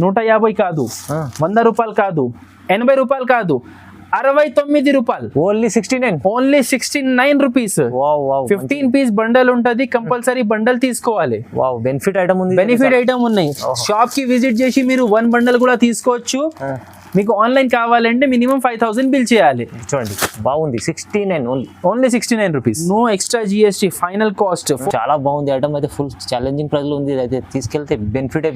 150 కాదు, 100 రూపాయలు కాదు, 80 రూపాయలు కాదు, 69 రూపాయలు. Only 69 rupees. 15 పీస్ బండల్ ఉంటది, కంపల్సరీ బండల్ తీసుకోవాలి. బెనిఫిట్ ఐటమ్ ఉంది, బెనిఫిట్ ఐటమ్ ఉన్నాయి. షాప్ కి విజిట్ చేసి మీరు 1 బండల్ కూడా తీసుకోవచ్చు. మీకు ఆన్లైన్ కావాలంటే మినిమం 5000 బిల్ చేయాలి. చూడండి బాగుంది, 69 only 69 rupees, no extra GST, final cost. చాలా బాగుంది ఐటమ్ అయితే, ఫుల్ ఛాలెంజింగ్ ప్రైస్ లో ఉంది. అయితే తీసుకెళ్తే బెనిఫిట్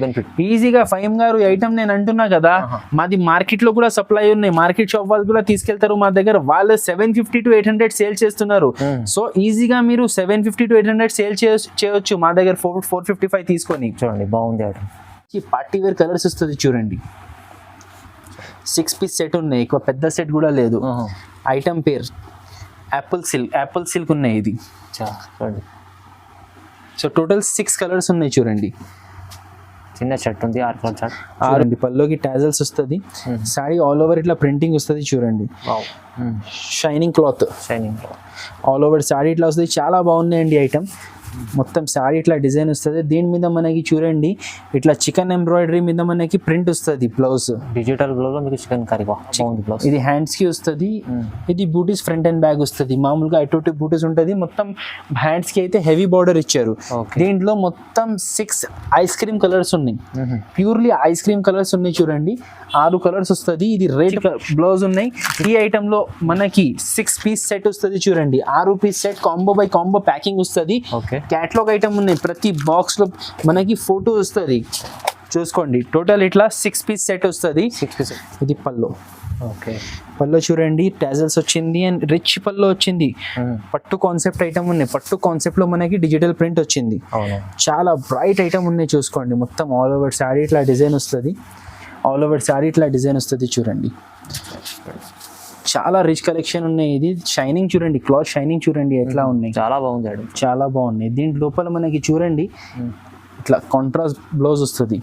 ఈజీగా. ఫైమ్ గారు ఈ ఐటమ్ నేను అంటున్నా కదా, మాది మార్కెట్ లో కూడా సప్లై ఉన్నాయి, మార్కెట్ షాప్ వాళ్ళు కూడా తీసుకెళ్తారు మా దగ్గర. వాళ్ళు 750 to 800 సేల్ చేస్తున్నారు. సో ఈజీగా మీరు 750 to 800 సేల్ చేయొచ్చు మా దగ్గర 455 తీసుకొని. చూడండి బాగుంది ఐటమ్. పార్టీ వేర్ కలర్స్ వస్తుంది చూడండి, 6 పీస్ సెట్ ఉన్నాయి, ఎక్కువ పెద్ద సెట్ కూడా లేదు. ఐటమ్ పేరు యాపిల్ సిల్క్ ఉన్నాయి ఇది. చూడండి, సో టోటల్ 6 కలర్స్ ఉన్నాయి చూడండి. చిన్న షర్ట్ ఉంది, 6 కలర్ షర్ట్. చూడండి పల్లోకి టాజల్స్ వస్తుంది, సారీ ఆల్ ఓవర్ ఇట్లా ప్రింటింగ్ వస్తుంది చూడండి. Shining cloth all over sorry ఇట్లా వస్తుంది. చాలా బాగున్నాయండి ఐటమ్. మొత్తం సారీ ఇట్లా డిజైన్ వస్తుంది. దీని మీద మనకి చూడండి ఇట్లా చికెన్ ఎంబ్రాయిడరీ మీద మనకి ప్రింట్ వస్తుంది. బ్లౌజ్ డిజిటల్ బ్లౌజ్ మీకు చికెన్ కర్రీ బ్లౌజ్. ఇది హ్యాండ్స్ కి వస్తుంది. ఇది బూటీస్ ఫ్రంట్ అండ్ బ్యాక్ వస్తుంది. మామూలుగా అటు బూటీస్ ఉంటుంది. మొత్తం హ్యాండ్స్ కి అయితే హెవీ బార్డర్ ఇచ్చారు. దీంట్లో మొత్తం 6 ఐస్ క్రీమ్ కలర్స్ ఉన్నాయి, ప్యూర్లీ ఐస్ క్రీమ్ కలర్స్ ఉన్నాయి చూడండి. 6 కలర్స్ వస్తుంది. ఇది రెడ్ బ్లౌజ్ ఉన్నాయి. ఈ ఐటమ్ లో మనకి 6 పీస్ సెట్ వస్తుంది చూడండి. 6 piece set combo by combo packing వస్తుంది. క్యాటలాగ్ ఐటమ్ ఉన్నాయి. ప్రతి బాక్స్ లో మనకి ఫోటో వస్తుంది చూసుకోండి. టోటల్ ఇట్లా 6 పీస్ సెట్ వస్తుంది. ఇది పల్లో. పల్లో చూడండి టాజల్స్ వచ్చింది అండ్ రిచ్ పల్లో వచ్చింది. పట్టు కాన్సెప్ట్ ఐటమ్ ఉన్నాయి. పట్టు కాన్సెప్ట్ లో మనకి డిజిటల్ ప్రింట్ వచ్చింది. చాలా బ్రైట్ ఐటమ్ ఉన్నాయి చూసుకోండి. మొత్తం ఆల్ ఓవర్ సారీ ఇట్లా డిజైన్ వస్తుంది. ఆల్ ఓవర్ సారీ ఇట్లా డిజైన్ వస్తుంది చూడండి. చాలా రిచ్ కలెక్షన్ ఉన్నాయి. ఇది షైనింగ్ చూడండి, క్లాత్ షైనింగ్ చూడండి ఎట్లా ఉన్నాయి. చాలా బాగుంది, చాలా బాగున్నాయి. దీంట్ లోపల మనకి చూడండి ఇట్లా కాంట్రాస్ట్ బ్లౌజ్ వస్తుంది.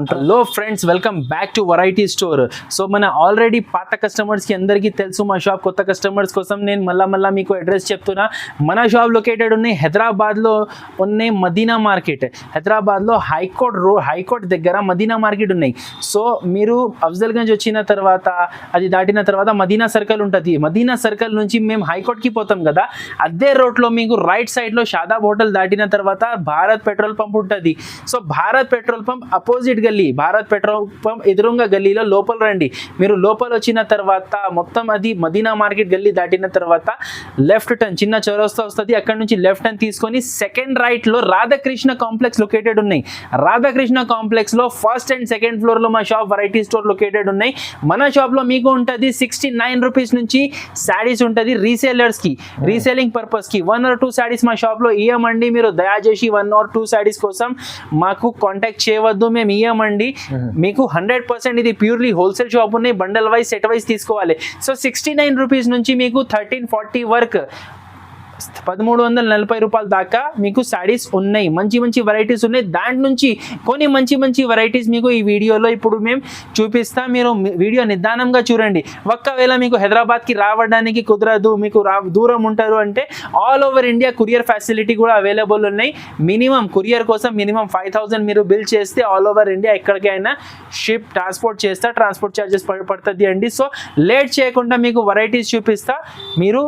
Hello friends, welcome back to variety store. So మన ఆల్రెడీ పాత కస్టమర్స్కి అందరికీ తెలుసు మా షాప్. కొత్త కస్టమర్స్ కోసం నేను మళ్ళా మీకు అడ్రస్ చెప్తున్నా. మన షాప్ లొకేటెడ్ ఉన్నాయి హైదరాబాద్లో ఉన్నాయి మదీనా మార్కెట్. హైదరాబాద్లో హైకోర్ట్ దగ్గర మదీనా మార్కెట్ ఉన్నాయి. సో మీరు అఫ్జల్గంజ్ వచ్చిన తర్వాత అది దాటిన తర్వాత మదీనా సర్కిల్ ఉంటుంది. మదీనా సర్కిల్ నుంచి మేము హైకోర్ట్కి పోతాం కదా, అదే రోడ్లో మీకు రైట్ సైడ్లో షాదాబ్ హోటల్ దాటిన తర్వాత భారత్ పెట్రోల్ పంప్ ఉంటుంది. So Bharat petrol pump opposite గల్లీ, భారత్ పెట్రోల్ పంప్ ఎదురుంగా గల్లీలో లోపల రండి. మీరు లోపల వచ్చిన తర్వాత మొత్తం అది మదీనా మార్కెట్ గల్లీ దాటిన తర్వాత లెఫ్ట్ టర్న్ చిన్న చౌరస్తా వస్తుంది. అక్కడ నుంచి లెఫ్ట్ టర్న్ తీసుకొని సెకండ్ రైట్ లో రాధాకృష్ణ కాంప్లెక్స్ లొకేటెడ్ ఉన్నాయి. రాధాకృష్ణ కాంప్లెక్స్ లో ఫస్ట్ అండ్ సెకండ్ ఫ్లోర్ లో మా షాప్ వెరైటీ స్టోర్ లొకేటెడ్ ఉన్నాయి. మన షాప్ లో మీకు ఉంటుంది 69 రూపీస్ నుంచి శారీస్ ఉంటుంది రీసేలర్స్ కి, రీసేలింగ్ పర్పస్ కి. 1 or 2 శారీస్ మా షాప్ లో ఇయ్యమండి. మీరు దయచేసి 1 or 2 శారీస్ కోసం మాకు కాంటాక్ట్ చేయవద్దు, మేము ఇయ్యమండి. మీకు 100% ఇది ప్యూర్లీ హోల్సేల్ షాప్ ఉన్నాయి. బండల్ వైజ్ సెట్ వైజ్ తీసుకోవాలి. సో 69 రూపీస్ నుంచి మీకు 1340 వరకు 1340 రూపాయల దాకా మీకు శారీస్ ఉన్నాయి. మంచి వెరైటీస్ ఉన్నాయి. దాని నుంచి కొన్ని మంచి వెరైటీస్ మీకు ఈ వీడియోలో ఇప్పుడు మేము చూపిస్తాం. మీరు వీడియో నిదానంగా చూడండి. ఒకవేళ మీకు హైదరాబాద్కి రావడానికి కుదరదు, మీకు దూరం ఉంటారు అంటే all over India courier facility కూడా అవైలబుల్ ఉన్నాయి. మినిమం కొరియర్ కోసం మినిమం 5000 మీరు బిల్ చేస్తే ఆల్ ఓవర్ ఇండియా ఎక్కడికైనా షిప్ ట్రాన్స్పోర్ట్ చేస్తా. ట్రాన్స్పోర్ట్ ఛార్జెస్ పడుతుంది అండి. సో లేట్ చేయకుండా మీకు వెరైటీస్ చూపిస్తా. మీరు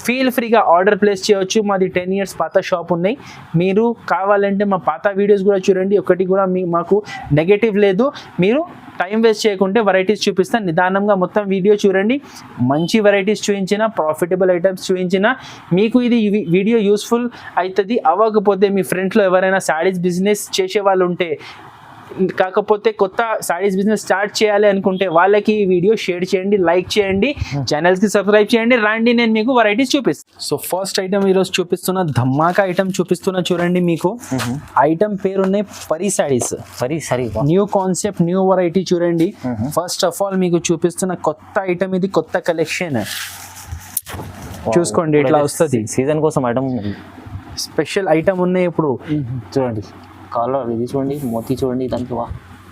ఫీల్ ఫ్రీగా ఆర్డర్ ప్లేస్ చేయవచ్చు. మాది 10 years పాత షాప్ ఉన్నాయి. మీరు కావాలంటే మా పాత వీడియోస్ కూడా చూడండి. ఒకటి కూడా మాకు నెగటివ్ లేదు. మీరు టైం వేస్ట్ చేయకుంటే వెరైటీస్ చూపిస్తాను. నిదానంగా మొత్తం వీడియో చూడండి. మంచి వెరైటీస్ చూపించిన, ప్రాఫిటబుల్ ఐటమ్స్ చూపించిన మీకు ఇది వీడియో యూస్ఫుల్ అవుతుంది. అవ్వకపోతే మీ ఫ్రెండ్స్లో ఎవరైనా శారీస్ బిజినెస్ చేసే వాళ్ళు ఉంటే, కాకపోతే కొత్త శారీస్ బిజినెస్ స్టార్ట్ చేయాలి అనుకుంటే వాళ్ళకి ఈ వీడియో షేర్ చేయండి, లైక్ చేయండి, ఛానల్స్కి సబ్స్క్రైబ్ చేయండి. రండి నేను మీకు వెరైటీస్ చూపిస్తాను. సో ఫస్ట్ ఐటమ్ ఈరోజు చూపిస్తున్న ధమాకా ఐటమ్ చూపిస్తున్నా చూడండి. మీకు ఐటమ్ పేరు ఉన్నాయి Pari saris. New concept, new variety చూడండి. ఫస్ట్ ఆఫ్ ఆల్ మీకు చూపిస్తున్న కొత్త ఐటమ్, ఇది కొత్త కలెక్షన్ చూసుకోండి. ఇట్లా వస్తుంది. సీజన్ కోసం ఐటమ్ స్పెషల్ ఐటమ్ ఉన్నాయి ఇప్పుడు చూడండి. కాలర్ ఇది చూడండి, మోతీ చూడండి, దానికి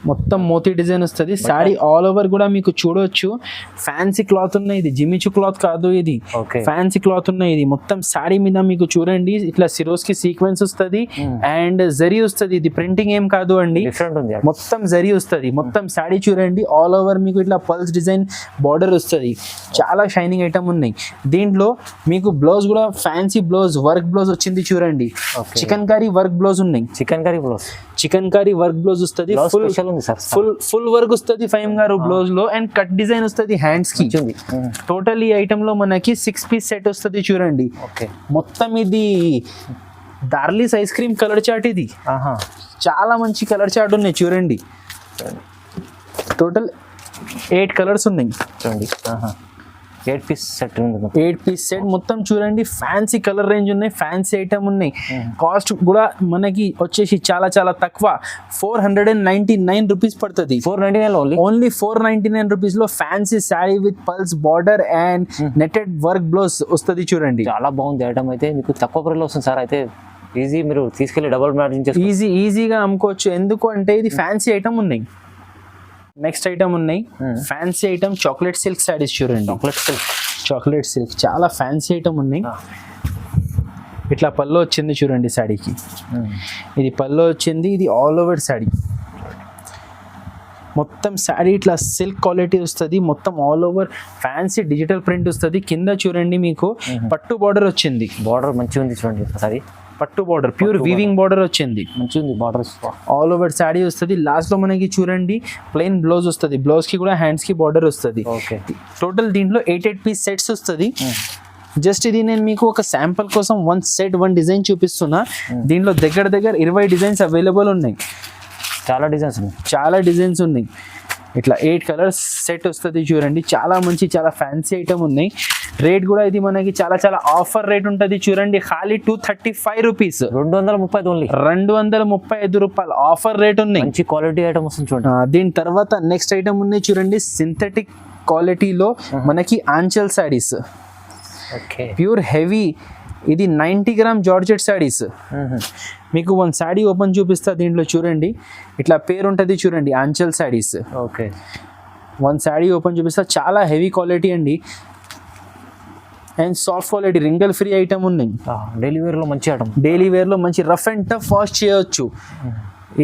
మొత్తం మోతీ డిజైన్ వస్తుంది. శారీ ఆల్ ఓవర్ కూడా మీకు చూడొచ్చు ఫ్యాన్సీ క్లాత్ ఉన్నాయి. ఇది జిమిచు క్లాత్ కాదు, ఇది ఫ్యాన్సీ క్లాత్ ఉన్నాయి. ఇది మొత్తం శారీ మీద మీకు చూడండి ఇట్లా సిరోస్ కి సీక్వెన్స్ వస్తుంది అండ్ జరీ వస్తుంది. ఇది ప్రింటింగ్ ఏం కాదు అండి, మొత్తం జరీ వస్తుంది. మొత్తం శారీ చూడండి ఆల్ ఓవర్ మీకు ఇట్లా పల్స్ డిజైన్ బార్డర్ వస్తుంది. చాలా షైనింగ్ ఐటమ్ ఉన్నాయి. దీంట్లో మీకు బ్లౌజ్ కూడా ఫ్యాన్సీ బ్లౌజ్ వర్క్ బ్లౌజ్ వచ్చింది చూడండి. చికెన్ కర్రీ వర్క్ బ్లౌజ్ ఉన్నాయి. చికెన్ కర్రీ వర్క్ బ్లౌజ్ వస్తుంది. ఫుల్ వర్క్ వస్తుంది ఫైమ్ గారు బ్లౌజ్ లో అండ్ కట్ డిజైన్ వస్తుంది హ్యాండ్స్ కి. టోటల్ ఈ ఐటమ్ లో మనకి 6 పీస్ సెట్ వస్తుంది చూడండి. మొత్తం ఇది డార్లీస్ ఐస్ క్రీమ్ కలర్ చార్ట్. ఇది చాలా మంచి కలర్ చార్ట్ ఉన్నాయి చూడండి. టోటల్ 8 కలర్స్ ఉన్నాయి చూడండి. 8 పీస్ సెట్ మొత్తం చూడండి. ఫ్యాన్సీ కలర్ రేంజ్ ఉన్నాయి, ఫ్యాన్సీ ఐటమ్ ఉన్నాయి. కాస్ట్ కూడా మనకి వచ్చేసి చాలా చాలా తక్కువ 499 రూపీస్ పడుతుంది. 499 ఓన్లీ 499 రూపీస్ లో fancy sari with pulse border and netted work blouse వస్తుంది చూడండి. చాలా బాగుంది ఐటమ్ అయితే, మీకు తక్కువ ప్రైస్లో వస్తుంది సార్. అయితే ఈజీ మీరు తీసుకెళ్ళి డబుల్ మార్జిన్ ఈజీగా అమ్ముకోవచ్చు. ఎందుకు అంటే ఇది ఫ్యాన్సీ ఐటమ్ ఉన్నాయి. నెక్స్ట్ ఐటమ్ ఉన్నాయి fancy item chocolate silk saris చూడండి. చాక్లెట్ సిల్క్ చాలా ఫ్యాన్సీ ఐటమ్ ఉన్నాయి. ఇట్లా పళ్ళు వచ్చింది చూడండి శారీకి. ఇది పళ్ళు వచ్చింది. ఇది ఆల్ ఓవర్ శారీ మొత్తం శారీ ఇట్లా సిల్క్ క్వాలిటీ వస్తుంది. మొత్తం all over fancy digital print వస్తుంది. కింద చూడండి మీకు పట్టు బార్డర్ వచ్చింది. బార్డర్ మంచిగా ఉంది చూడండి. సారీ పట్టు బార్డర్ ప్యూర్ వీవింగ్ బార్డర్ వచ్చింది. మంచిగా ఉంది బార్డర్. ఆల్ ఓవర్ శారీ వస్తుంది. లాస్ట్ లో మనకి చూడండి ప్లెయిన్ బ్లౌజ్ వస్తుంది. బ్లౌజ్ కి కూడా హ్యాండ్స్ కి బార్డర్ వస్తుంది. టోటల్ దీంట్లో 8 పీస్ సెట్స్ వస్తుంది. జస్ట్ ఇది నేను మీకు ఒక శాంపుల్ కోసం 1 డిజైన్ చూపిస్తున్నా. దీంట్లో దగ్గర 20 డిజైన్స్ అవైలబుల్ ఉన్నాయి. చాలా డిజైన్స్ ఉన్నాయి. ఇట్లా 8 కలర్స్ సెట్ వస్తుంది చూడండి. చాలా మంచి చాలా ఫ్యాన్సీ ఐటమ్ ఉన్నాయి. రేట్ కూడా ఇది మనకి చాలా చాలా ఆఫర్ రేట్ ఉంటుంది చూడండి. ఖాళీ 235 రూపీస్, 235 రూపాయలు ఆఫర్ రేట్ ఉన్నాయి. మంచి క్వాలిటీ ఐటమ్ వస్తుంది చూడండి. దీని తర్వాత నెక్స్ట్ ఐటమ్ ఉన్నాయి చూడండి. సింథటిక్ క్వాలిటీలో మనకి ఆంచల్ శారీస్, ప్యూర్ హెవీ. ఇది 90 గ్రామ్ జార్జెట్ శారీస్. మీకు 1 శారీ ఓపెన్ చూపిస్తా. దీంట్లో చూడండి ఇట్లా పేరు ఉంటుంది చూడండి ఆంచల్ శారీస్. 1 శారీ ఓపెన్ చూపిస్తా. చాలా హెవీ క్వాలిటీ అండి and soft quality, ringal free item ఉన్నాయి. డైలీ వేర్లో మంచి ఐటమ్. డైలీ వేర్లో మంచి రఫ్ అండ్ టఫ్ వాష్ చేయొచ్చు.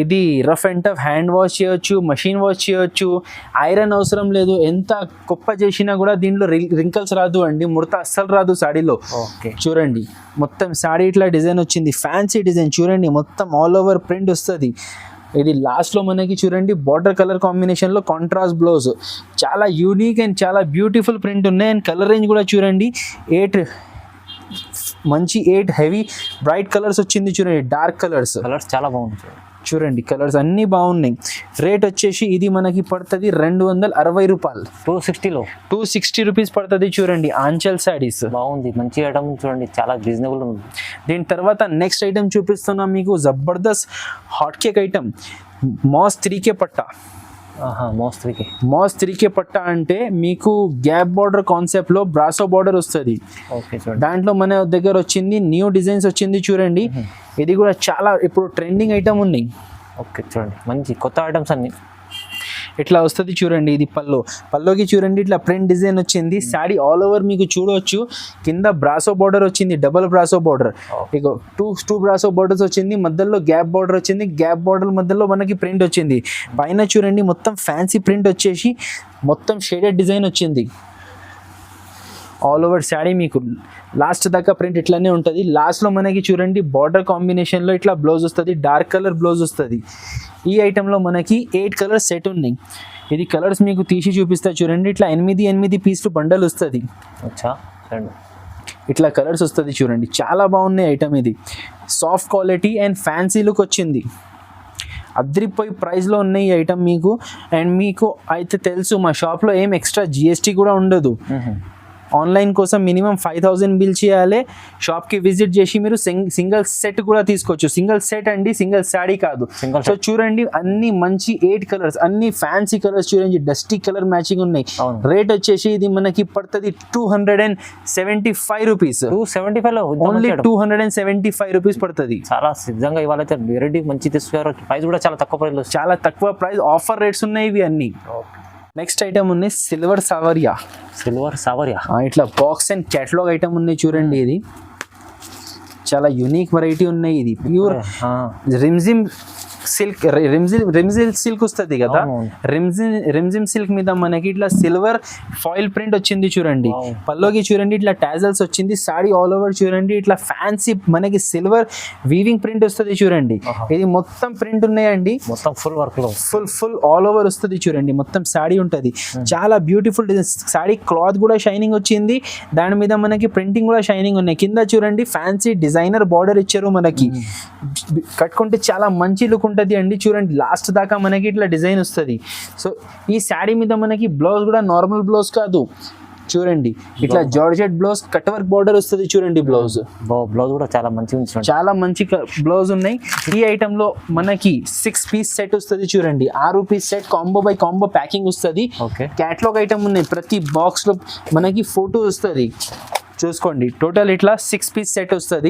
ఇది rough and tough hand wash చేయొచ్చు, మషిన్ వాష్ చేయొచ్చు, ఐరన్ అవసరం లేదు. ఎంత కుప్ప చేసినా కూడా దీంట్లో రింకల్స్ రాదు అండి, ముడత అస్సలు రాదు సాడీలో. చూడండి మొత్తం సాడీ ఇట్లా డిజైన్ వచ్చింది, ఫ్యాన్సీ డిజైన్ చూడండి. మొత్తం ఆల్ ఓవర్ ప్రింట్ వస్తుంది. ఇది లాస్ట్లో మనకి చూడండి బార్డర్ కలర్ కాంబినేషన్లో కాంట్రాస్ట్ బ్లౌజ్. చాలా యూనిక్ అండ్ చాలా బ్యూటిఫుల్ ప్రింట్ ఉన్నాయి. అండ్ కలర్ రేంజ్ కూడా చూడండి 8 హెవీ బ్రైట్ కలర్స్ వచ్చింది చూడండి. డార్క్ కలర్స్ చాలా బాగుంది చూడండి. కలర్స్ అన్నీ బాగున్నాయి. రేట్ వచ్చేసి ఇది మనకి పడుతుంది 260 రూపాయలు. 260 రూపీస్ పడుతుంది చూడండి. ఆంచల్ శారీస్ బాగుంది, మంచి ఐటమ్ చూడండి, చాలా రీజనబుల్ ఉంది. దీని తర్వాత నెక్స్ట్ ఐటమ్ చూపిస్తున్నా మీకు. Jabardasth hot cake item mass 3K పట్టా. మాస్ 3K పట్టా అంటే మీకు గ్యాప్ బార్డర్ కాన్సెప్ట్ లో బ్రాసో బార్డర్ వస్తుంది. దాంట్లో మన దగ్గర వచ్చింది న్యూ డిజైన్స్ వచ్చింది చూడండి. ఇది కూడా చాలా ఇప్పుడు ట్రెండింగ్ ఐటమ్ ఉన్నాయి. చూడండి మంచి కొత్త ఐటమ్స్ అన్ని ఇట్లా వస్తుంది చూడండి. ఇది పల్లోకి చూడండి ఇట్లా ప్రింట్ డిజైన్ వచ్చింది. శారీ ఆల్ ఓవర్ మీకు చూడవచ్చు. కింద బ్రాసో బార్డర్ వచ్చింది, డబుల్ బ్రాసో బార్డర్. ఇక టూ బ్రాసో బార్డర్స్ వచ్చింది, మధ్యలో గ్యాప్ బార్డర్ వచ్చింది. గ్యాప్ బార్డర్ మధ్యలో మనకి ప్రింట్ వచ్చింది. పైన చూడండి మొత్తం ఫ్యాన్సీ ప్రింట్ వచ్చేసి మొత్తం షేడెడ్ డిజైన్ వచ్చింది. ఆల్ ఓవర్ శారీ మీకు లాస్ట్ దాకా ప్రింట్ ఇట్లానే ఉంటుంది. లాస్ట్లో మనకి చూడండి బార్డర్ కాంబినేషన్లో ఇట్లా బ్లౌజ్ వస్తుంది, డార్క్ కలర్ బ్లౌజ్ వస్తుంది. ఈ ఐటెంలో మనకి 8 కలర్స్ సెట్ ఉన్నాయి. ఇది కలర్స్ మీకు తీసి చూపిస్తా చూడండి. ఇట్లా 8 పీస్లు బండల్ వస్తుంది. ఇట్లా కలర్స్ వస్తుంది చూడండి. చాలా బాగున్నాయి ఐటమ్. ఇది soft quality and fancy look వచ్చింది. అద్రిపోయి ప్రైస్లో ఉన్నాయి ఈ ఐటమ్ మీకు. అండ్ మీకు అయితే తెలుసు మా షాప్లో ఏం ఎక్స్ట్రా GST కూడా ఉండదు. ఆన్లైన్ కోసం మినిమం 5,000 బిల్ చేయాలి. షాప్కి విజిట్ చేసి మీరు సింగిల్ సెట్ కూడా తీసుకోవచ్చు. సింగిల్ సెట్ అండి, సింగిల్ శారీ కాదు. సో చూడండి అన్ని మంచి 8 కలర్స్, అన్ని ఫ్యాన్సీ కలర్స్ చూడండి, డస్టీ కలర్ మ్యాచింగ్ ఉన్నాయి. రేట్ వచ్చేసి ఇది మనకి పడుతుంది 275 రూపీస్. 275 ఓన్లీ 275 రూపీస్ పడుతుంది. చాలా సిద్ధంగా ఇవాళైతే వెరైటీ మంచి తీసుకున్నారు. ప్రైస్ కూడా చాలా తక్కువ ప్రైస్, చాలా తక్కువ ప్రైస్, ఆఫర్ రేట్స్ ఉన్నాయి ఇవి అన్ని. నెక్స్ట్ ఐటమ్ ఉన్నాయి సిల్వర్ సావరియా. ఇట్లా బాక్స్ అండ్ క్యాటలాగ్ ఐటమ్ ఉన్నాయి చూడండి. ఇది చాలా యూనిక్ వెరైటీ ఉన్నాయి. ఇది pure Rimjhim silk, Rimjhim silk వస్తుంది కదా, రిమ్జిమ్ సిల్క్ మీద మనకి ఇట్లా సిల్వర్ ఫాయిల్ ప్రింట్ వచ్చింది చూడండి. పల్లోకి చూడండి ఇట్లా టాజల్స్ వచ్చింది. సారీ ఆల్ ఓవర్ చూడండి ఇట్లా ఫ్యాన్సీ మనకి సిల్వర్ వీవింగ్ ప్రింట్ వస్తుంది చూడండి. ఇది మొత్తం ప్రింట్ ఉన్నాయండి, మొత్తం ఫుల్ వర్క్ లో ఫుల్ ఆల్ ఓవర్ వస్తుంది చూడండి. మొత్తం సారీ ఉంటుంది, చాలా బ్యూటిఫుల్ డిజైన్. సారీ క్లాత్ కూడా షైనింగ్ వచ్చింది, దాని మీద మనకి ప్రింటింగ్ కూడా షైనింగ్ ఉన్నాయి. కింద చూడండి ఫ్యాన్సీ డిజైనర్ బార్డర్ ఇచ్చారు మనకి. కట్టుకుంటే చాలా మంచి లుక్ ఉంటుంది అండి. చూడండి లాస్ట్ దాకా మనకి ఇట్లా డిజైన్ వస్తుంది. సో ఈ శారీ మీద మనకి బ్లౌజ్ కూడా నార్మల్ బ్లౌజ్ కాదు చూడండి, ఇట్లా georgette blouse cut work border వస్తుంది చూడండి. బ్లౌజ్ కూడా చాలా మంచిగా, చాలా మంచి బ్లౌజ్ ఉన్నాయి. ఈ ఐటమ్ లో మనకి 6 పీస్ సెట్ వస్తుంది చూడండి. 6 piece set combo by combo packing వస్తుంది. క్యాటలాగ్ ఐటమ్ ఉన్నాయి, ప్రతి బాక్స్ లో మనకి ఫోటో వస్తుంది చూసుకోండి. టోటల్ ఇట్లా 6 పీస్ సెట్ వస్తుంది.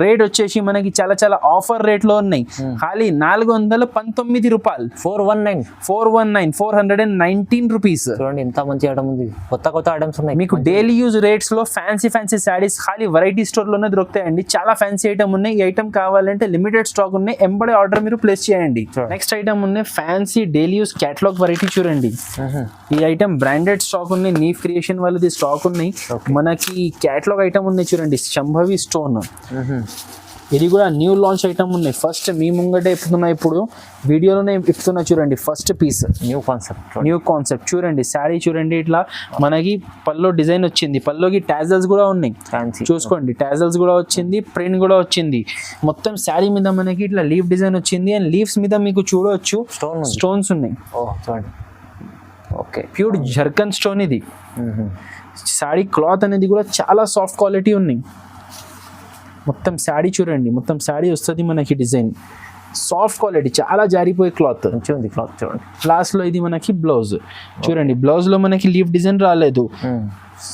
రేట్ వచ్చేసి మనకి చాలా చాలా ఆఫర్ రేట్ లో ఉన్నాయి. ఖాళీ 419 రూపాయలు. 419 రూపీస్. చూడండి ఎంత మంచి ఐటమ్ ఉంది, కొత్త ఐటమ్స్ ఉన్నాయి. మీకు డైలీ యూజ్ రేట్స్ లో ఫ్యాన్సీ శారీస్ ఖాళీ వెరైటీ స్టోర్ లోనే దొరుకుతాయండి. చాలా ఫ్యాన్సీ ఐటమ్ ఉన్నాయి. ఈ ఐటమ్ కావాలంటే లిమిటెడ్ స్టాక్ ఉన్నాయి, ఎంబడే ఆర్డర్ మీరు ప్లేస్ చేయండి. నెక్స్ట్ ఐటమ్ ఉన్నాయి fancy daily use catalogue variety చూడండి. ఈ ఐటమ్ బ్రాండెడ్ స్టాక్ ఉన్నాయి, నీఫ్ క్రియేషన్ వాళ్ళది స్టాక్ ఉన్నాయి. మనకి క్యాటలాగ్ ఐటమ్ ఉన్నాయి చూడండి, శంభవి స్టోన్. ఇది కూడా న్యూ లాంచ్ ఐటమ్ ఉన్నాయి. ఫస్ట్ మీ ముంగటే ఇప్పుతున్నా, ఇప్పుడు వీడియోలోనే ఇప్పుతున్నా చూడండి. ఫస్ట్ పీస్ న్యూ కాన్సెప్ట్ చూడండి. శారీ చూడండి ఇట్లా మనకి పల్లో డిజైన్ వచ్చింది, పల్లోకి టాజల్స్ కూడా ఉన్నాయి చూసుకోండి. టాజల్స్ కూడా వచ్చింది, ప్రింట్ కూడా వచ్చింది. మొత్తం శారీ మీద మనకి ఇట్లా లీఫ్ డిజైన్ వచ్చింది. అండ్ లీవ్స్ మీద మీకు చూడవచ్చు స్టోన్స్ ఉన్నాయి. ఓకే, ప్యూర్ జర్కన్ స్టోన్ ఇది. శారీ క్లాత్ అనేది కూడా చాలా సాఫ్ట్ క్వాలిటీ ఉన్నాయి. మొత్తం శారీ చూడండి, మొత్తం శారీ వస్తుంది మనకి డిజైన్ సాఫ్ట్ క్వాలిటీ, చాలా జారిపోయే క్లాత్ ఉంది. క్లాత్ చూడండి. లాస్ట్ లో ఇది మనకి బ్లౌజ్ చూడండి. బ్లౌజ్ లో మనకి లీఫ్ డిజైన్ రాలేదు.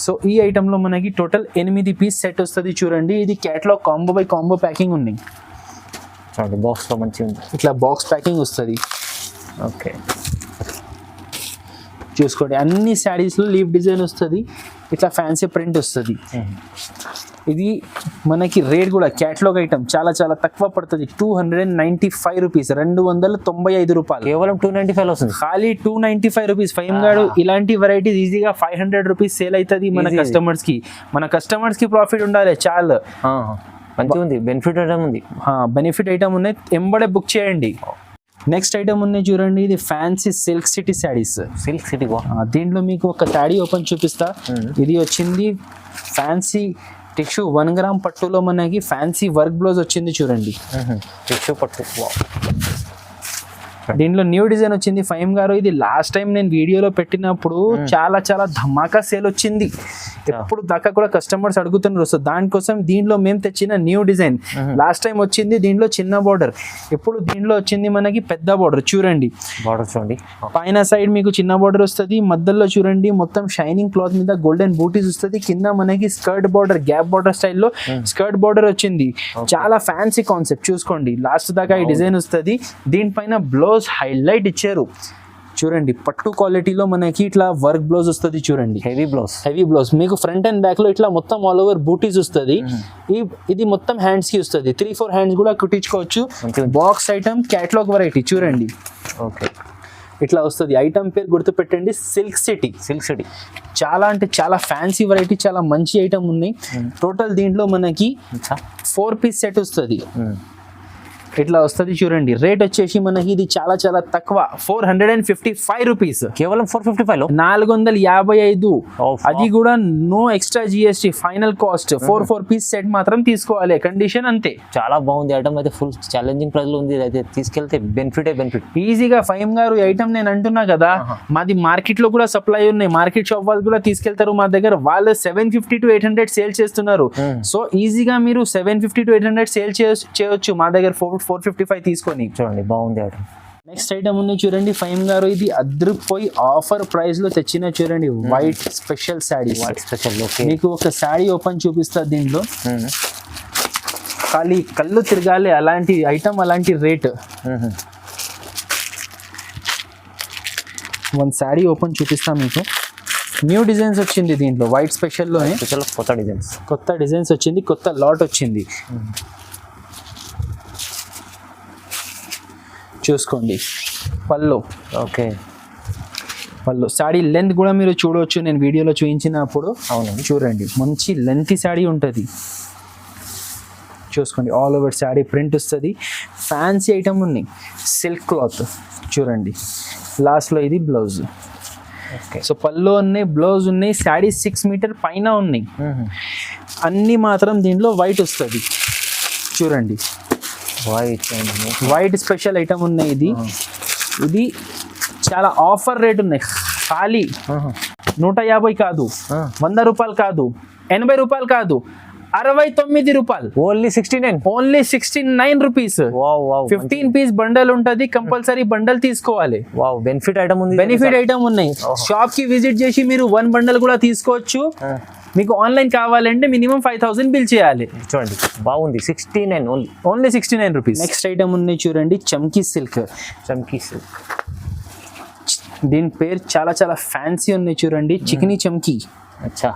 సో ఈ ఐటమ్ లో మనకి టోటల్ 8 పీస్ సెట్ వస్తుంది చూడండి. ఇది catalogue combo by combo packing ఉంది చూడండి. బాక్స్ లో మంచిగా ఉంది, ఇట్లా బాక్స్ ప్యాకింగ్ వస్తుంది. ఓకే చూసుకోండి అన్ని శారీస్లో లీఫ్ డిజైన్ వస్తుంది, ఇట్లా ఫ్యాన్సీ ప్రింట్ వస్తుంది. ఇది మనకి రేట్ కూడా క్యాటలాగ్ ఐటమ్ చాలా చాలా తక్కువ పడుతుంది. 295 రూపీస్, 295 రూపాయలు. కేవలం 295 వస్తుంది. ఖాళీ 295 రూపీస్. ఫైమ్ గాడు ఇలాంటి వెరైటీస్ ఈజీగా 500 రూపీస్ సేల్ అవుతుంది మన కస్టమర్స్ కి ప్రాఫిట్ ఉండాలి. చాలా మంచిగా ఉంది, బెనిఫిట్ ఐటమ్ ఉన్నాయి, ఎంబడే బుక్ చేయండి. నెక్స్ట్ ఐటమ్ ఉన్నాయి చూడండి. ఇది ఫ్యాన్సీ సిల్క్ సిటీ శారీస్. దీంట్లో మీకు ఒక శారీ ఓపెన్ చూపిస్తా. ఇది వచ్చింది ఫ్యాన్సీ టిష్యూ 1 గ్రామ్ పట్టులో మనకి ఫ్యాన్సీ వర్క్ బ్లౌజ్ వచ్చింది చూడండి. టిష్యూ పట్టు. దీంట్లో న్యూ డిజైన్ వచ్చింది. ఫైమ్ గారు ఇది లాస్ట్ టైం నేను వీడియోలో పెట్టినప్పుడు చాలా చాలా ధమాకా సేల్ వచ్చింది. ఎప్పుడు దాకా కూడా కస్టమర్స్ అడుగుతున్నారు. సో దానికోసం దీంట్లో మేము తెచ్చిన న్యూ డిజైన్. లాస్ట్ టైం వచ్చింది దీంట్లో చిన్న బార్డర్, ఇప్పుడు దీంట్లో వచ్చింది మనకి పెద్ద బార్డర్ చూడండి. పైన సైడ్ మీకు చిన్న బార్డర్ వస్తుంది, మధ్యలో చూడండి మొత్తం షైనింగ్ క్లాత్ మీద గోల్డెన్ బూటీస్ వస్తుంది. కింద మనకి స్కర్ట్ బార్డర్, గ్యాప్ బార్డర్ స్టైల్లో స్కర్ట్ బార్డర్ వచ్చింది. చాలా ఫ్యాన్సీ కాన్సెప్ట్ చూసుకోండి. లాస్ట్ దాకా ఈ డిజైన్ వస్తుంది. దీనిపైన బ్లౌజ్ హైలైట్ ఇచ్చారు చూడండి. పట్టు క్వాలిటీలో మనకి ఇట్లా వర్క్ బ్లౌజ్ వస్తుంది చూడండి. హెవీ బ్లౌజ్ మీకు ఫ్రంట్ అండ్ బ్యాక్ లో ఇట్లా మొత్తం ఆల్ ఓవర్ బూటీస్ వస్తుంది. ఇది మొత్తం హ్యాండ్స్ కి వస్తుంది. 3-4 హ్యాండ్స్ కూడా కుట్టించుకోవచ్చు. బాక్స్ ఐటమ్ క్యాటలాగ్ వెరైటీ చూడండి. ఓకే, ఇట్లా వస్తుంది. ఐటమ్ పేరు గుర్తుపెట్టండి, సిల్క్ సిటీ. చాలా అంటే చాలా ఫ్యాన్సీ వెరైటీ, చాలా మంచి ఐటమ్ ఉన్నాయి. టోటల్ దీంట్లో మనకి 4 పీస్ సెట్ వస్తుంది. ఇట్లా వస్తుంది చూడండి. రేట్ వచ్చేసి మనకి ఇది చాలా చాలా తక్కువ, 455 రూపీస్, కేవలం 455 లో 455. Oh, అది కూడా no extra GST, final cost 4 piece set మాత్రం తీసుకోవాలి, కండిషన్ అంతే. చాలా బాగుంది ఐటమ్ అయితే, ఫుల్ ఛాలెంజింగ్ ప్రైస్ లో ఉంది. అయితే తీసుకెళ్తే బెనిఫిట్ ఈజీగా. ఫైమ్ గారు ఐటమ్ నేను అంటున్నా కదా, మాది మార్కెట్ లో కూడా సప్లై ఉన్నాయి, మార్కెట్ షాప్ వాళ్ళు కూడా తీసుకెళ్తారు మా దగ్గర. వాళ్ళు 750 to 800 సేల్ చేస్తున్నారు. సో ఈజీగా మీరు 750 to 800 సేల్ చేయొచ్చు మా దగ్గర 455 తీసుకొని. చూడండి బాగుంది ఐటమ్. నెక్స్ట్ ఐటమ్ ఉంది చూడండి ఫైమ్ గారు, ఇది అద్రిపోయి ఆఫర్ ప్రైస్ లో తెచ్చిన చూడండి white special saris. White special. Okay, మీకు ఒక శారీ ఓపెన్ చూపిస్తా, దీంట్లో ఖాళీ కళ్ళు తిరగాలి అలాంటి ఐటమ్, అలాంటి రేట్. వన్ శారీ ఓపెన్ చూపిస్తా మీకు. న్యూ డిజైన్స్ వచ్చింది దీంట్లో, వైట్ స్పెషల్లోనే స్పెషల్ కొత్త డిజైన్స్ వచ్చింది, కొత్త లాట్ వచ్చింది. చూసుకోండి పళ్ళు. ఓకే, పళ్ళు శారీ లెంత్ కూడా మీరు చూడవచ్చు, నేను వీడియోలో చూపించినప్పుడు. అవునండి, చూడండి మంచి లెంత్ శారీ ఉంటుంది. చూసుకోండి ఆల్ ఓవర్ శారీ ప్రింట్ వస్తుంది. ఫ్యాన్సీ ఐటమ్ ఉన్నాయి, సిల్క్ క్లాత్. చూడండి లాస్ట్లో ఇది బ్లౌజ్. ఓకే, సో పళ్ళు ఉన్నాయి, బ్లౌజ్ ఉన్నాయి, శారీ 6 మీటర్ పైన ఉన్నాయి. అన్నీ మాత్రం దీంట్లో వైట్ వస్తుంది. చూడండి వైట్ స్పెషల్ ఐటమ్ ఉన్నాయి. ఇది చాలా ఆఫర్ రేట్ ఉన్నాయి. ఖాళీ 150 కాదు, 100 రూపాయలు కాదు, 80 రూపాయలు కాదు, 69 రూపాయలు. Only 69 rupees. 15 పీస్ బండల్ ఉంటుంది, కంపల్సరీ బండల్ తీసుకోవాలి. బెనిఫిట్ ఐటమ్ ఉంది, బెనిఫిట్ ఐటమ్ ఉన్నాయి. షాప్ కి విజిట్ చేసి మీరు 1 బండల్ కూడా తీసుకోవచ్చు. మీకు ఆన్లైన్ కావాలంటే మినిమం 5000 బిల్ చేయాలి. చూడండి బాగుంది, 69 ఓన్లీ 69 రూపీస్. నెక్స్ట్ ఐటమ్ ఉన్నాయి చూడండి చమ్కీ సిల్క్. దీని పేరు చాలా చాలా ఫ్యాన్సీ ఉన్నాయి చూడండి, చికెనీ చమ్కీ. అచ్చా,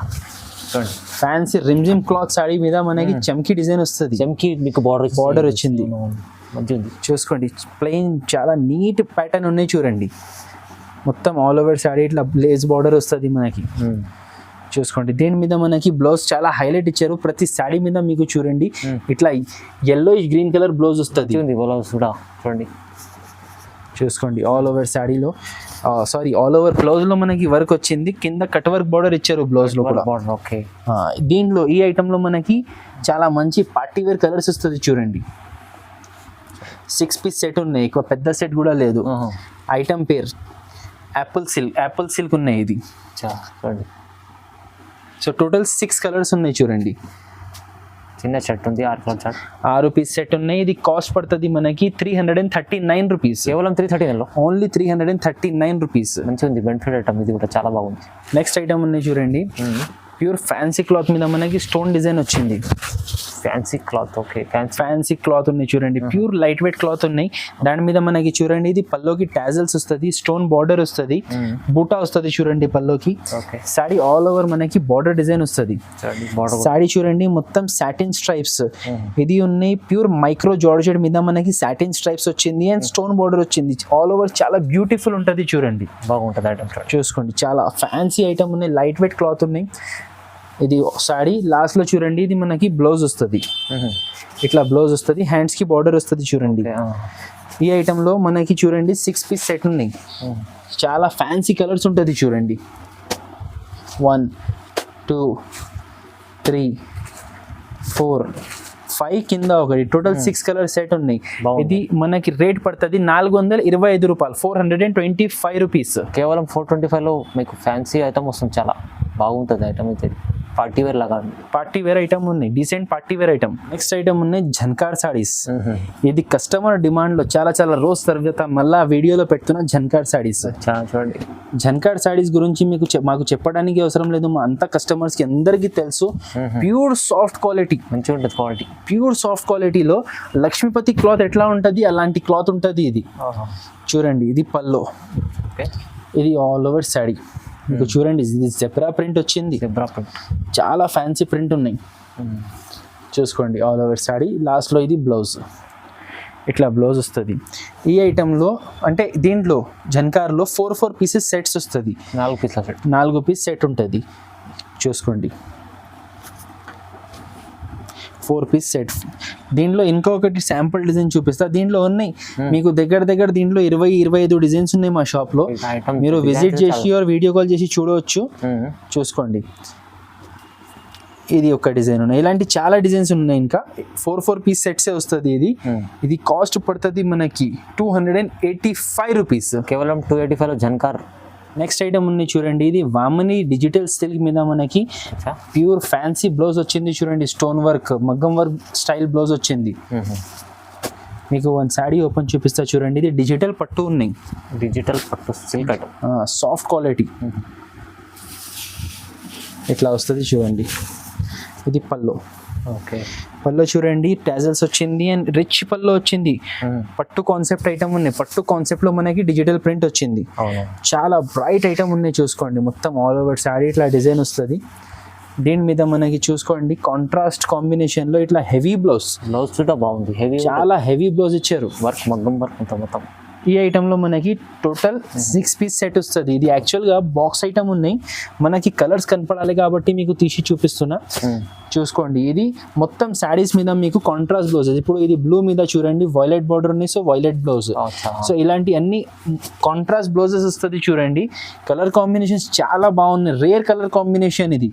చూడండి ఫ్యాన్సీ రిమ్జిమ్ క్లాత్ సాడీ మీద మనకి చమ్కీ డిజైన్ వస్తుంది. చమ్కీ మీకు బార్డర్ వచ్చింది, మంచిగా ఉంది. చూసుకోండి ప్లెయిన్ చాలా నీట్ ప్యాటర్న్ ఉన్నాయి చూడండి. మొత్తం ఆల్ ఓవర్ సాడీ ఇట్లా బ్లేజ్ బార్డర్ వస్తుంది మనకి. చూసుకోండి దీని మీద మనకి బ్లౌజ్ చాలా హైలైట్ ఇచ్చారు. ప్రతి శారీ మీద మీకు చూడండి ఇట్లా ఎల్లో గ్రీన్ కలర్ బ్లౌజ్ వస్తుంది. చూడండి చూసుకోండి ఆల్ ఓవర్ శారీలో, సారీ ఆల్ ఓవర్ బ్లౌజ్ లో మనకి వర్క్ వచ్చింది. కింద కట్ వర్క్ బార్డర్ ఇచ్చారు బ్లౌజ్ లో కూడా. ఓకే, దీంట్లో ఈ ఐటమ్ లో మనకి చాలా మంచి పార్టీ వేర్ కలర్స్ వస్తుంది చూడండి. 6 పీస్ సెట్ ఉన్నాయి, ఎక్కువ పెద్ద సెట్ కూడా లేదు. ఐటమ్ పేరు యాపిల్ సిల్క్ ఉన్నాయి ఇది. చూడండి సో టోటల్ 6 కలర్స్ ఉన్నాయి చూడండి. చిన్న సెట్ ఉంది, 6 పీస్ సెట్ ఉన్నాయి. ఇది కాస్ట్ పడుతుంది మనకి 339 రూపీస్. కేవలం 339 ఓన్లీ 339 రూపీస్. మంచిగా ఉంది, బెనిఫిట్ ఐటమ్ ఇది కూడా చాలా బాగుంది. నెక్స్ట్ ఐటమ్ ఉన్నాయి చూడండి, ప్యూర్ ఫ్యాన్సీ క్లాత్ మీద మనకి స్టోన్ డిజైన్ వచ్చింది. Fancy cloth. Okay, fancy cloth ఉన్నాయి చూడండి, ప్యూర్ లైట్ వెయిట్ క్లాత్ ఉన్నాయి. దాని మీద మనకి చూడండి ఇది పల్లోకి టాజల్స్ వస్తుంది, స్టోన్ బార్డర్ వస్తుంది, బూటా వస్తుంది చూడండి పల్లోకి. సాడీ ఆల్ ఓవర్ మనకి బార్డర్ డిజైన్ వస్తుంది. సాడీ చూడండి మొత్తం సాటిన్ స్ట్రైప్స్ ఇది ఉన్నాయి. ప్యూర్ మైక్రో జార్జెట్ మీద మనకి సాటిన్ స్ట్రైప్స్ వచ్చింది అండ్ స్టోన్ బార్డర్ వచ్చింది. ఆల్ ఓవర్ చాలా బ్యూటిఫుల్ ఉంటుంది చూడండి, బాగుంటుంది ఐటమ్. చూసుకోండి చాలా ఫ్యాన్సీ ఐటమ్ ఉన్నాయి, లైట్ వెయిట్ క్లాత్ ఉన్నాయి. ఇది సారీ లాస్ట్ లో చూడండి ఇది మనకి బ్లౌజ్ వస్తుంది, ఇట్లా బ్లౌజ్ వస్తుంది, హ్యాండ్స్ కి బార్డర్ వస్తుంది చూడండి. ఈ ఐటమ్ లో మనకి చూడండి 6 పీస్ సెట్ ఉన్నాయి, చాలా ఫ్యాన్సీ కలర్స్ ఉంటుంది చూడండి. 1 2 3 4 5 కింద ఒకటి, టోటల్ 6 కలర్ సెట్ ఉన్నాయి. ఇది మనకి రేట్ పడుతుంది 425 రూపాయలు, 425 రూపీస్. కేవలం 425 లో మీకు ఫ్యాన్సీ ఐటమ్ వస్తుంది, చాలా బాగుంటుంది ఐటమ్ అయితే. పార్టీ వేర్ లాగా పార్టీ వేర్ ఐటమ్ ఉన్నాయి, decent party wear item. Next item ఉన్నాయి జన్కార్ సారీస్. ఇది కస్టమర్ డిమాండ్ లో చాలా చాలా రోజు తర్వాత మళ్ళా వీడియోలో పెడుతున్న జన్కార్ సారీస్. చూడండి జన్కార్ సారీస్ గురించి మాకు చెప్పడానికి అవసరం లేదు, మా అంతా కస్టమర్స్ కి అందరికీ తెలుసు. ప్యూర్ సాఫ్ట్ క్వాలిటీ, మంచిగా ఉంటుంది క్వాలిటీ. ప్యూర్ సాఫ్ట్ క్వాలిటీలో లక్ష్మీపతి క్లాత్ ఎట్లా ఉంటుంది అలాంటి క్లాత్ ఉంటుంది ఇది. చూడండి ఇది పల్లో, ఇది ఆల్ ఓవర్ శారీ. మీకు చూడండి ఇది జెబ్రా ప్రింట్ వచ్చింది, చాలా ఫ్యాన్సీ ప్రింట్ ఉన్నాయి. చూసుకోండి ఆల్ ఓవర్ శారీ. లాస్ట్లో ఇది బ్లౌజ్, ఇట్లా బ్లౌజ్ వస్తుంది. ఈ ఐటెంలో అంటే దీంట్లో జన్కార్లో 4 పీసెస్ సెట్స్ వస్తుంది, 4 పీస్ సెట్ ఉంటుంది. చూసుకోండి 4 పీస్ సెట్. దీంట్లో ఇంకొకటి శాంపుల్ డిజైన్ చూపిస్తా. దీంట్లో ఉన్నాయి మీకు దగ్గర దీంట్లో 20-25 డిజైన్స్ ఉన్నాయి మా షాప్ లో. మీరు విజిట్ చేసి వీడియో కాల్ చేసి చూడవచ్చు, చూసుకోండి. ఇది ఒక డిజైన్ ఉన్నాయి, ఇలాంటి చాలా డిజైన్స్ ఉన్నాయి. ఇంకా 4 పీస్ సెట్స్ వస్తుంది. ఇది కాస్ట్ పడుతుంది మనకి 285 రూపీస్. కేవలం 285 జన్కార్. నెక్స్ట్ ఐటమ్ ఉన్నాయి చూడండి, ఇది వామని డిజిటల్ సిల్క్ మీద మనకి ప్యూర్ ఫ్యాన్సీ బ్లౌజ్ వచ్చింది చూడండి. స్టోన్ వర్క్, మగ్గం వర్క్ స్టైల్ బ్లౌజ్ వచ్చింది. మీకు వన్ శారీ ఓపెన్ చూపిస్తా చూడండి. ఇది డిజిటల్ పట్టు ఉన్నాయి, డిజిటల్ పట్టు సిల్క్ ఐటమ్, సాఫ్ట్ క్వాలిటీ. ఇట్లా వస్తుంది చూడండి. ఇది పల్లో. ఓకే, పల్లో చూడండి, టాజల్స్ వచ్చింది అండ్ రిచ్ పల్లో వచ్చింది. పట్టు కాన్సెప్ట్ ఐటమ్ ఉన్నాయి. పట్టు కాన్సెప్ట్ లో మనకి డిజిటల్ ప్రింట్ వచ్చింది. చాలా బ్రైట్ ఐటమ్ ఉన్నాయి, చూసుకోండి. మొత్తం ఆల్ ఓవర్ శారీ ఇట్లా డిజైన్ వస్తుంది. దీని మీద మనకి చూసుకోండి కాంట్రాస్ట్ కాంబినేషన్ లో ఇట్లా హెవీ బ్లౌజ్ కూడా బాగుంది. హెవీ, చాలా హెవీ బ్లౌజ్ ఇచ్చారు. వర్క్, మగ్గం వర్క్ అంతా మొత్తం. ఈ ఐటెంలో మనకి టోటల్ 6 పీస్ సెట్ వస్తుంది. ఇది యాక్చువల్గా బాక్స్ ఐటమ్ ఉన్నాయి, మనకి కలర్స్ కనపడాలి కాబట్టి మీకు తీసి చూపిస్తున్నా, చూసుకోండి. ఇది మొత్తం శారీస్ మీద మీకు కాంట్రాస్ట్ బ్లౌజ్. ఇప్పుడు ఇది బ్లూ మీద చూడండి, వైలెట్ బార్డర్ ఉన్నాయి, సో వైలెట్ బ్లౌజ్. సో ఇలాంటి అన్ని కాంట్రాస్ట్ బ్లౌజెస్ వస్తుంది చూడండి. కలర్ కాంబినేషన్స్ చాలా బాగున్నాయి, రేర్ కలర్ కాంబినేషన్. ఇది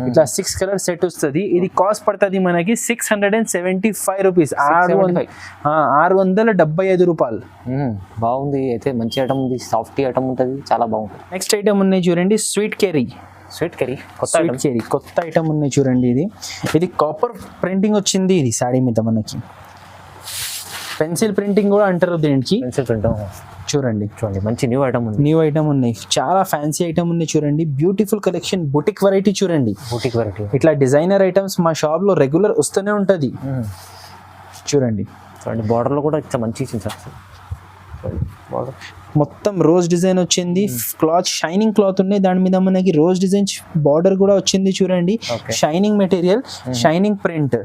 ఇట్లా 6 కలర్ సెట్ వస్తుంది. ఇది కాస్ట్ పడుతుంది మనకి 675 రూపీస్, 675 రూపాయలు. బాగుంది అయితే, మంచి ఐటమ్ ఉంది, సాఫ్ట్ ఐటమ్ ఉంటుంది, చాలా బాగుంటుంది. నెక్స్ట్ ఐటమ్ ఉన్నాయి చూడండి, స్వీట్ కెరీ. కొత్త ఐటమ్ ఉన్నాయి చూడండి. ఇది కాపర్ ప్రింటింగ్ వచ్చింది. ఇది శారీ మీద మనకి పెన్సిల్ ప్రింటింగ్ కూడా అంటారు దీనికి. పెన్సిల్ ప్రింటింగ్ చూడండి, మంచి న్యూ ఐటమ్ ఉన్నాయి. చాలా ఫ్యాన్సీ ఐటమ్ ఉన్నాయి చూడండి. బ్యూటిఫుల్ కలెక్షన్, బుటిక్ వెరైటీ చూడండి. ఇట్లా డిజైనర్ ఐటమ్స్ మా షాప్ లో రెగ్యులర్ వస్తూనే ఉంటది. చూడండి, బార్డర్ లో కూడా మంచి ఇచ్చింది. మొత్తం రోజ్ డిజైన్ వచ్చింది. క్లాత్ షైనింగ్ క్లాత్ ఉన్నాయి, దాని మీద మనకి రోజ్ డిజైన్ బార్డర్ కూడా వచ్చింది చూడండి. Shining material, shining print.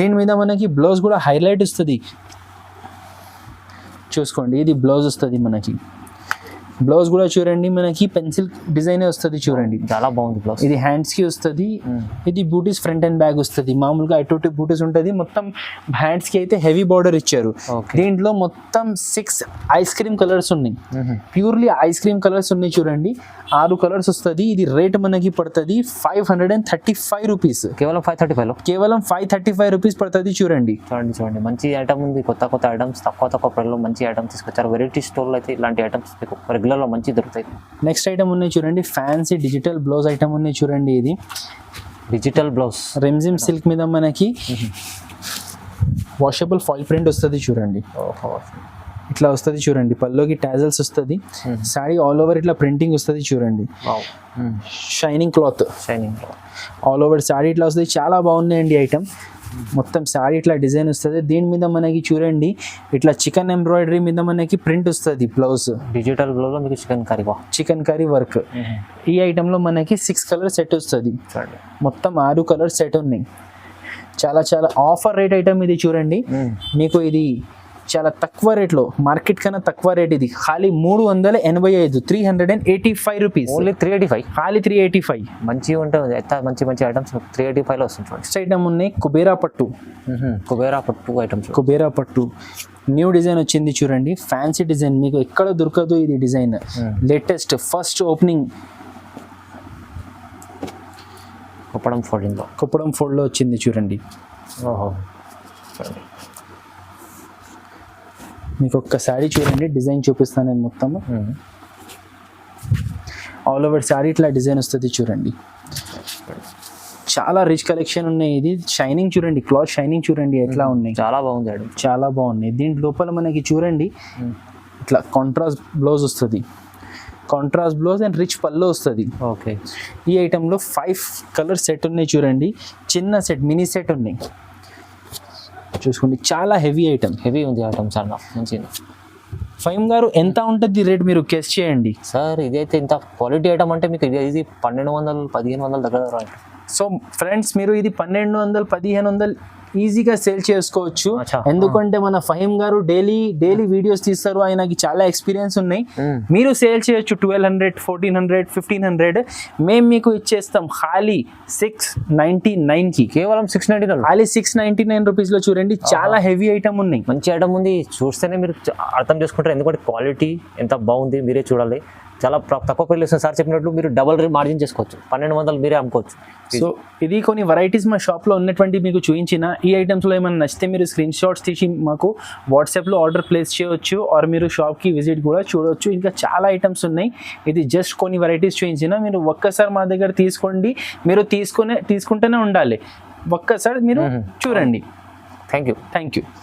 దీని మీద మనకి బ్లౌజ్ కూడా హైలైట్ వస్తుంది, చూసుకోండి. ఇది బ్లౌజ్ వస్తుంది మనకి. బ్లౌజ్ కూడా చూడండి, మనకి పెన్సిల్ డిజైన్ వస్తుంది చూడండి. చాలా బాగుంది బ్లౌజ్. ఇది హ్యాండ్స్ కి వస్తుంది. ఇది బూటీస్ ఫ్రంట్ అండ్ బ్యాక్ వస్తుంది. మామూలుగా అటు బూటీస్ ఉంటుంది. మొత్తం హ్యాండ్స్ కి అయితే హెవీ బార్డర్ ఇచ్చారు. దీంట్లో మొత్తం 6 ఐస్ క్రీమ్ కలర్స్ ఉన్నాయి. ప్యూర్లీ ఐస్ క్రీమ్ కలర్స్ ఉన్నాయి చూడండి. 6 కలర్స్ వస్తుంది. ఇది రేట్ మనకి పడుతుంది 535 రూపీస్. కేవలం 535 రూపీస్ పడుతుంది చూడండి. చూడండి మంచి ఐటమ్ ఉంది. కొత్త ఐటమ్స్, తక్కువ ప్రైస్లో మంచి ఐటమ్స్ తీసుకొచ్చారు. వెరైటీ స్టోర్లో అయితే ఇలాంటి ఐటమ్స్ మీకు రెగ్యులర్లో మంచి దొరుకుతాయి. నెక్స్ట్ ఐటమ్ ఉన్నాయి చూడండి, ఫ్యాన్సీ డిజిటల్ బ్లౌజ్ ఐటమ్ ఉన్నాయి చూడండి. ఇది డిజిటల్ బ్లౌజ్, రెమ్జిమ్ సిల్క్ మీద మనకి వాషబుల్ ఫాయిల్ ప్రింట్ వస్తుంది చూడండి. ఇట్లా వస్తుంది చూడండి. పల్లోకి టాజల్స్ వస్తుంది. శారీ ఆల్ ఓవర్ ఇట్లా ప్రింటింగ్ వస్తుంది చూడండి. Shining cloth all over sari ఇట్లా వస్తుంది. చాలా బాగున్నాయండి ఐటమ్. మొత్తం శారీ ఇట్లా డిజైన్ వస్తుంది. దీని మీద మనకి చూడండి ఇట్లా చికెన్ ఎంబ్రాయిడరీ మీద మనకి ప్రింట్ వస్తుంది. బ్లౌజ్ డిజిటల్ బ్లౌజ్ లో మీకు చికెన్ కర్రీ వర్క్. ఈ ఐటెంలో మనకి 6 కలర్ సెట్ వస్తుంది. మొత్తం 6 కలర్ సెట్ ఉన్నాయి. చాలా ఆఫర్ రేట్ ఐటమ్ ఇది చూడండి. మీకు ఇది చాలా తక్కువ రేట్లో, మార్కెట్ కన్నా తక్కువ రేట్. ఇది ఖాళీ 385, 385 రూపీస్. ఓన్లీ 385, ఖాళీ 385. మంచిగా ఉంటుంది. మంచి ఐటమ్స్ 385లో వస్తుంది. నెక్స్ట్ ఐటమ్ ఉన్నాయి కుబేరా పట్టు. ఐటమ్స్, కుబేరా పట్టు న్యూ డిజైన్ వచ్చింది చూడండి. ఫ్యాన్సీ డిజైన్, మీకు ఎక్కడ దొరకదు ఇది డిజైన్. లేటెస్ట్ ఫస్ట్ ఓపెనింగ్ కుప్పడం ఫోల్డ్లో వచ్చింది చూడండి. మీకు ఒక్కసారి చూడండి, డిజైన్ చూపిస్తాను నేను మొత్తం. ఆల్ ఓవర్ శారీ ఇట్లా డిజైన్ వస్తుంది చూడండి. చాలా రిచ్ కలెక్షన్ ఉన్నాయి. ఇది షైనింగ్ చూడండి, క్లాత్ షైనింగ్ చూడండి ఎట్లా ఉన్నాయి. చాలా బాగున్నాయి. దీని లోపల మనకి చూడండి ఇట్లా కాంట్రాస్ట్ బ్లౌజ్ వస్తుంది. కాంట్రాస్ట్ బ్లౌజ్ అండ్ రిచ్ పల్లో వస్తుంది. ఓకే, ఈ ఐటెంలో 5 కలర్ సెట్ ఉన్నాయి చూడండి. చిన్న సెట్, మినీ సెట్ ఉన్నాయి చూసుకోండి. చాలా హెవీ ఉంది ఐటమ్, చాలా మంచిది. ఫైమ్ గారు ఎంత ఉంటుంది రేట్ మీరు గెస్ చేయండి. సార్ ఇదైతే ఇంత క్వాలిటీ ఐటమ్ అంటే మీకు ఇది 1200-1500 దగ్గర. సో ఫ్రెండ్స్, మీరు ఇది 1200-1500 ఈజీగా సేల్ చేసుకోవచ్చు. అచ్చా. ఎందుకంటే మన ఫహీం గారు డైలీ వీడియోస్ తీస్తారు, ఆయనకి చాలా ఎక్స్పీరియన్స్ ఉన్నాయి. మ్మ్. మీరు సేల్ చేయొచ్చు 1200, 1400, 1500. మేము మీకు ఇచ్చేస్తాం ఖాళీ 699కి. కేవలం 699. ఖాళీ 699 రూపీస్లో చూడండి, చాలా హెవీ ఐటమ్ ఉన్నాయి. మంచి ఐటమ్ ఉంది, చూస్తేనే మీరు అర్థం చేసుకుంటారు. ఎందుకంటే క్వాలిటీ ఎంత బాగుంది మీరే చూడాలి. చాలా తక్కువ ప్రైస్ వస్తుంది. సార్ చెప్పినట్లు మీరు డబల్ మార్జిన్ చేసుకోవచ్చు. 1200 మీరే అమ్ముకోవచ్చు. సో ఇది కొన్ని వెరైటీస్ మా షాప్లో ఉన్నటువంటి మీకు చూపించిన. ఈ ఐటమ్స్లో ఏమైనా నచ్చితే మీరు స్క్రీన్ షాట్స్ తీసి మాకు వాట్సాప్లో ఆర్డర్ ప్లేస్ చేయవచ్చు, ఆర్ మీరు షాప్కి విజిట్ కూడా చూడవచ్చు. ఇంకా చాలా ఐటమ్స్ ఉన్నాయి. ఇది జస్ట్ కొన్ని వెరైటీస్ చూపించిన. మీరు ఒక్కసారి మా దగ్గర తీసుకోండి, మీరు తీసుకుంటూనే ఉండాలి. ఒక్కసారి మీరు చూడండి. Thank you. Thank you.